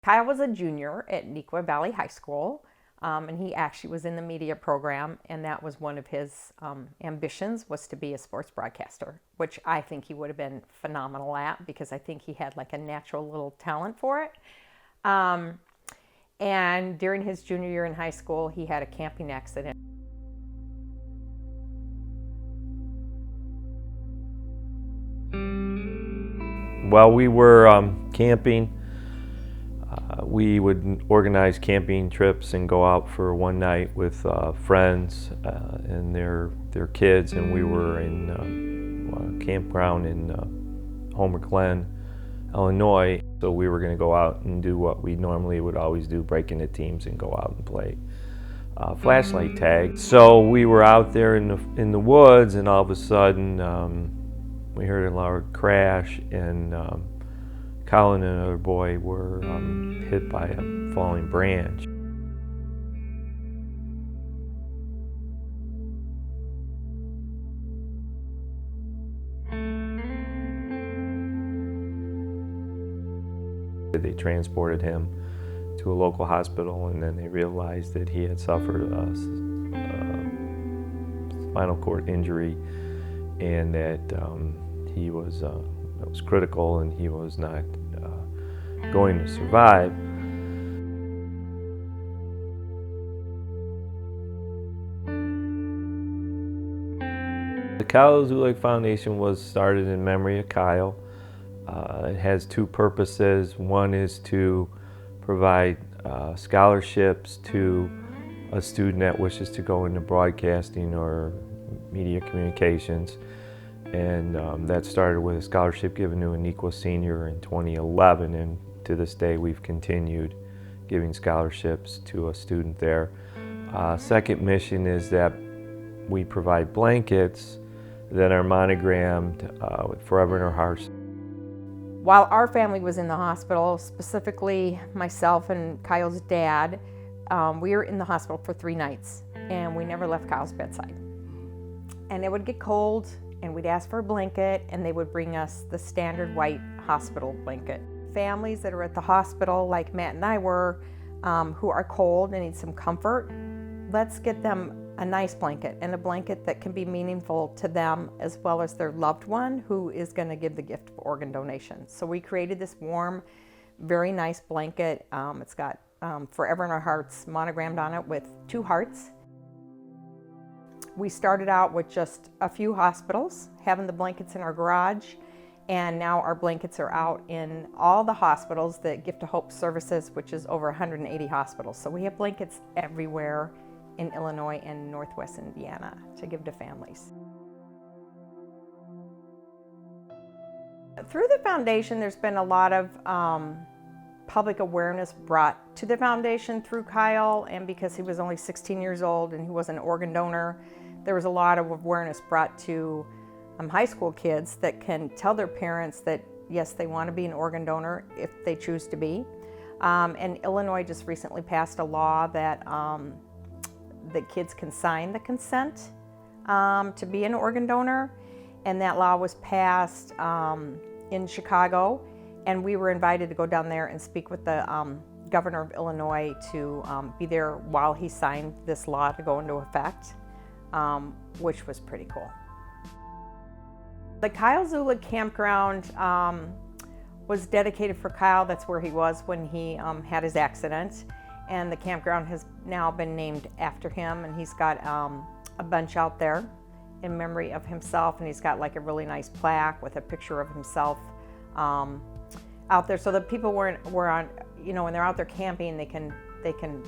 Kyle was a junior at Neuqua Valley High School, and he actually was in the media program, and that was one of his ambitions, was to be a sports broadcaster, which I think he would have been phenomenal at, because I think he had like a natural little talent for it. And during his junior year in high school, he had a camping accident. While we were camping, we would organize camping trips and go out for one night with friends and their kids, and we were in a campground in Homer Glen, Illinois. So we were going to go out and do what we normally would always do, break into teams and go out and play flashlight tag. So we were out there in the woods, and all of a sudden we heard a loud crash, and Kyle and another boy were hit by a falling branch. They transported him to a local hospital, and then they realized that he had suffered a spinal cord injury, and that it was critical, and he was not going to survive. The Kyle Zuleg Foundation was started in memory of Kyle. It has two purposes. One is to provide scholarships to a student that wishes to go into broadcasting or media communications. And that started with a scholarship given to a Neuqua senior in 2011, and to this day we've continued giving scholarships to a student there. Second mission is that we provide blankets that are monogrammed with Forever in Our Hearts. While our family was in the hospital, specifically myself and Kyle's dad, we were in the hospital for 3 nights, and we never left Kyle's bedside. And it would get cold, and we'd ask for a blanket, and they would bring us the standard white hospital blanket. Families that are at the hospital, like Matt and I were, who are cold and need some comfort, let's get them a nice blanket, and a blanket that can be meaningful to them as well as their loved one who is going to give the gift of organ donation. So we created this warm, very nice blanket. It's got Forever in Our Hearts monogrammed on it with 2 hearts. We started out with just a few hospitals, having the blankets in our garage, and now our blankets are out in all the hospitals that Gift of Hope services, which is over 180 hospitals. So we have blankets everywhere in Illinois and Northwest Indiana to give to families. Through the foundation, there's been a lot of public awareness brought to the foundation through Kyle, and because he was only 16 years old and he was an organ donor, there was a lot of awareness brought to high school kids that can tell their parents that yes, they want to be an organ donor if they choose to be. And Illinois just recently passed a law that kids can sign the consent to be an organ donor, and that law was passed in Chicago, and we were invited to go down there and speak with the governor of Illinois to be there while he signed this law to go into effect, which was pretty cool. The Kyle Zuleg campground was dedicated for Kyle. That's where he was when he had his accident. And the campground has now been named after him, and he's got a bench out there in memory of himself, and he's got like a really nice plaque with a picture of himself out there, so that people were on, you know, when they're out there camping, they can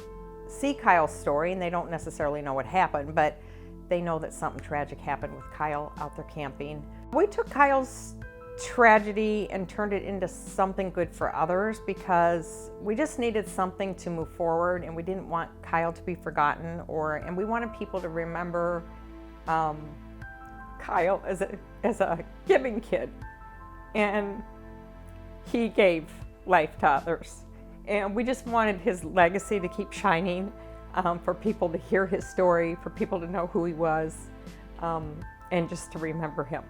see Kyle's story, and they don't necessarily know what happened, but they know that something tragic happened with Kyle out there camping. We took Kyle's tragedy and turned it into something good for others, because we just needed something to move forward, and we didn't want Kyle to be forgotten, and we wanted people to remember Kyle as a giving kid, and he gave life to others, and we just wanted his legacy to keep shining, for people to hear his story, for people to know who he was, and just to remember him.